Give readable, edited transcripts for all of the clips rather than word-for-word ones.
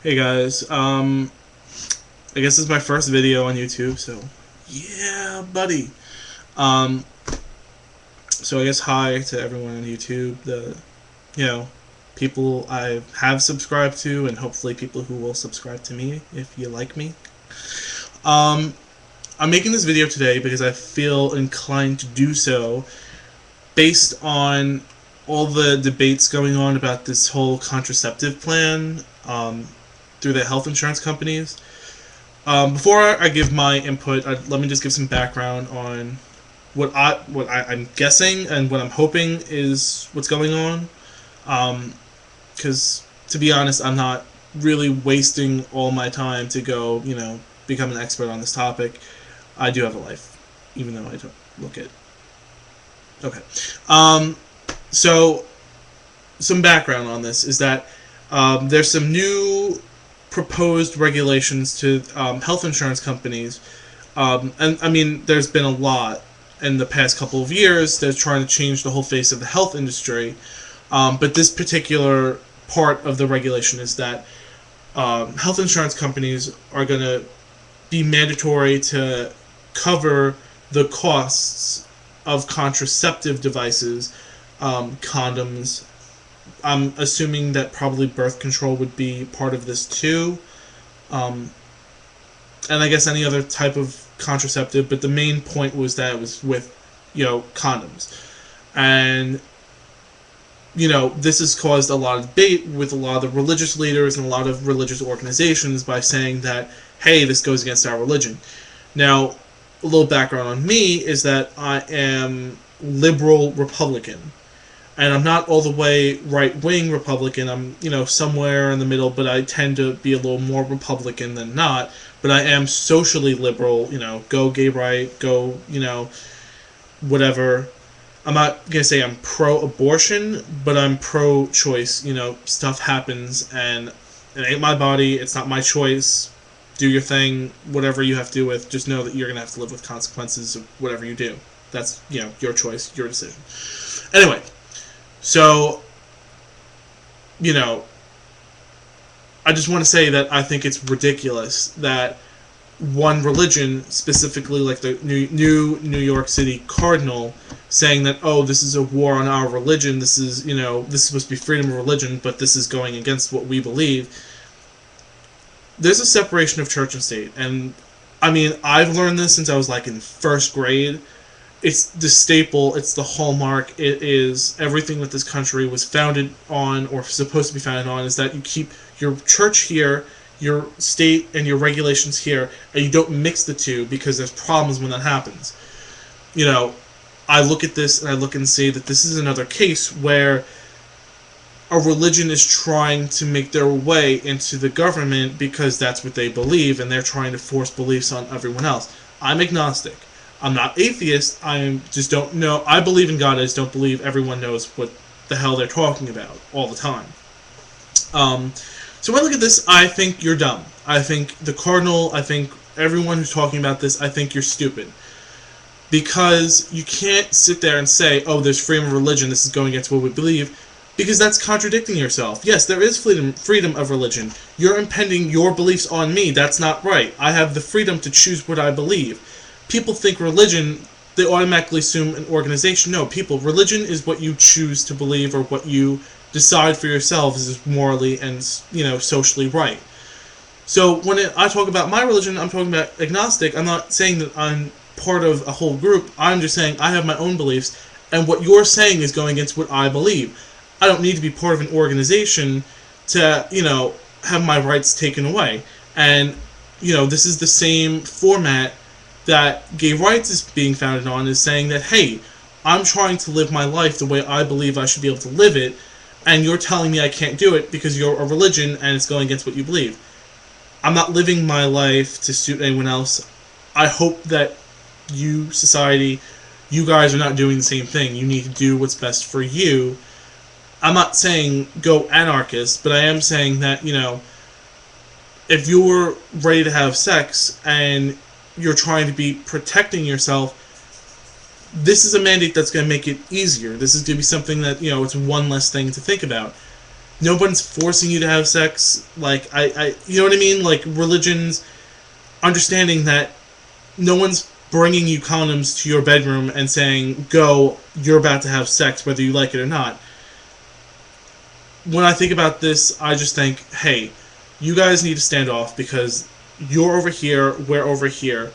Hey guys, I guess this is my first video on YouTube, so yeah, buddy. Um, so I guess hi to everyone on YouTube, you know, people I have subscribed to, and hopefully people who will subscribe to me if you like me. Um, I'm making this video today because I feel inclined to do so based on all the debates going on about this whole contraceptive plan through the health insurance companies. Before I give my input, let me just give some background on I'm guessing and what I'm hoping is what's going on. Because to be honest, I'm not really wasting all my time to go, become an expert on this topic. I do have a life, even though I don't look it. Okay. Um, so some background on this is that there's some new proposed regulations to health insurance companies, and I mean, there's been a lot in the past couple of years. They're trying to change the whole face of the health industry, but this particular part of the regulation is that health insurance companies are going to be mandatory to cover the costs of contraceptive devices, condoms. I'm assuming that probably birth control would be part of this too, um, and I guess any other type of contraceptive. But the main point was that it was with, condoms, and this has caused a lot of debate with a lot of the religious leaders and a lot of religious organizations by saying that, hey, this goes against our religion. Now, a little background on me is that I am liberal Republican, and I'm not all the way right-wing Republican. I'm, somewhere in the middle, but I tend to be a little more Republican than not. But I am socially liberal, go gay right, go, whatever. I'm not going to say I'm pro-abortion, but I'm pro-choice. Stuff happens, and it ain't my body, it's not my choice. Do your thing, whatever you have to do with, just know that you're going to have to live with consequences of whatever you do. That's, your choice, your decision. Anyway. So, I just want to say that I think it's ridiculous that one religion, specifically like the New York City Cardinal, saying that, oh, this is a war on our religion, this is supposed to be freedom of religion, but this is going against what we believe. There's a separation of church and state, and I mean, I've learned this since I was like in first grade. It's the staple, it's the hallmark, it is everything that this country was founded on, or supposed to be founded on, is that you keep your church here, your state and your regulations here, and you don't mix the two, because there's problems when that happens. I look at this and I look and say that this is another case where a religion is trying to make their way into the government because that's what they believe, and they're trying to force beliefs on everyone else. I'm agnostic. I'm not atheist, I just don't know. I believe in God, I just don't believe everyone knows what the hell they're talking about all the time. So when I look at this, I think you're dumb. I think the Cardinal, I think everyone who's talking about this, I think you're stupid. Because you can't sit there and say, oh, there's freedom of religion, this is going against what we believe, because that's contradicting yourself. Yes, there is freedom of religion. You're impending your beliefs on me. That's not right. I have the freedom to choose what I believe. People think religion, they automatically assume an organization. No, religion is what you choose to believe, or what you decide for yourselves is morally and, socially right. So when I talk about my religion, I'm talking about agnostic. I'm not saying that I'm part of a whole group. I'm just saying I have my own beliefs, and what you're saying is going against what I believe. I don't need to be part of an organization to, have my rights taken away. And, this is the same format that gay rights is being founded on, is saying that, hey, I'm trying to live my life the way I believe I should be able to live it, and you're telling me I can't do it because you're a religion and it's going against what you believe. I'm not living my life to suit anyone else. I hope that you, society, you guys are not doing the same thing. You need to do what's best for you. I'm not saying go anarchist, but I am saying that, if you're ready to have sex and you're trying to be protecting yourself, this is a mandate that's going to make it easier. This is going to be something that, it's one less thing to think about. No one's forcing you to have sex. Like, you know what I mean? Like, religions, understanding that no one's bringing you condoms to your bedroom and saying, go, you're about to have sex, whether you like it or not. When I think about this, I just think, hey, you guys need to stand off because you're over here, we're over here.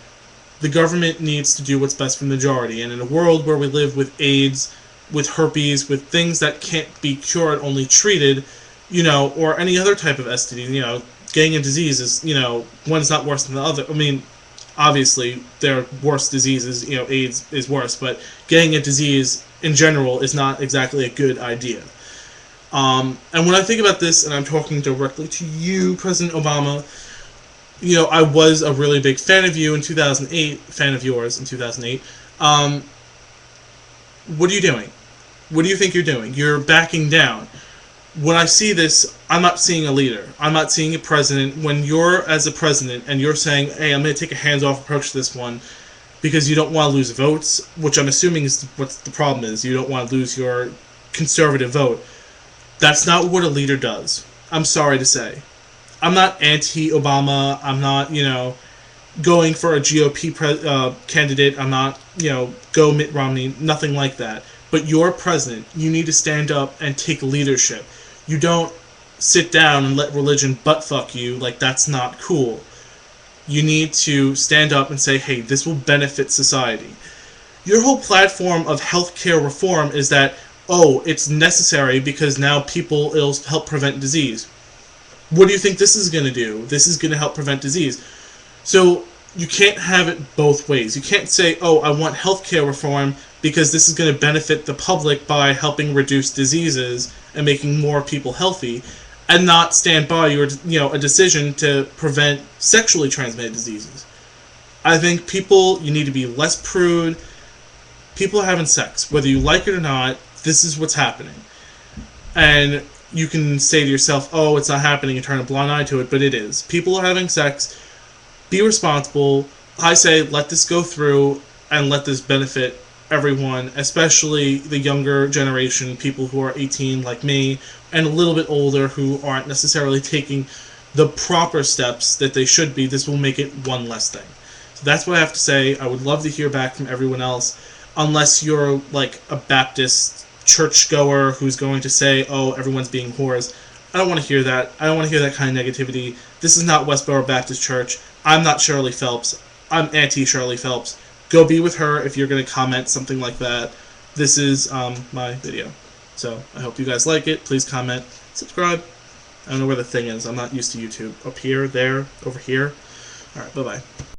The government needs to do what's best for the majority. And in a world where we live with AIDS, with herpes, with things that can't be cured, only treated, or any other type of STD, getting a disease is, one's not worse than the other. I mean, obviously, there are worse diseases, AIDS is worse, but getting a disease in general is not exactly a good idea. And when I think about this, and I'm talking directly to you, President Obama, I was a really big fan of you in 2008, fan of yours in 2008. What are you doing? What do you think you're doing? You're backing down. When I see this, I'm not seeing a leader. I'm not seeing a president. When you're as a president and you're saying, hey, I'm going to take a hands-off approach to this one because you don't want to lose votes, which I'm assuming is what the problem is. You don't want to lose your conservative vote. That's not what a leader does. I'm sorry to say. I'm not anti-Obama. I'm not, going for a GOP candidate. I'm not, go Mitt Romney. Nothing like that. But you're president. You need to stand up and take leadership. You don't sit down and let religion butt-fuck you. Like, that's not cool. You need to stand up and say, hey, this will benefit society. Your whole platform of healthcare reform is that, oh, it's necessary because now it'll help prevent disease. What do you think this is going to do? This is going to help prevent disease. So you can't have it both ways. You can't say, oh, I want healthcare reform because this is going to benefit the public by helping reduce diseases and making more people healthy, and not stand by your, a decision to prevent sexually transmitted diseases. I think you need to be less prude. People are having sex. Whether you like it or not, this is what's happening. And you can say to yourself, oh, it's not happening, and turn a blind eye to it, but it is. People are having sex. Be responsible. I say let this go through and let this benefit everyone, especially the younger generation, people who are 18 like me, and a little bit older who aren't necessarily taking the proper steps that they should be. This will make it one less thing. So that's what I have to say. I would love to hear back from everyone else, unless you're like a Baptist churchgoer who's going to say, oh, everyone's being whores. I don't want to hear that. I don't want to hear that kind of negativity. This is not Westboro Baptist Church. I'm not Shirley Phelps. I'm anti-Shirley Phelps. Go be with her if you're going to comment something like that. This is my video. So I hope you guys like it. Please comment, subscribe. I don't know where the thing is. I'm not used to YouTube. Up here, there, over here. Alright, bye-bye.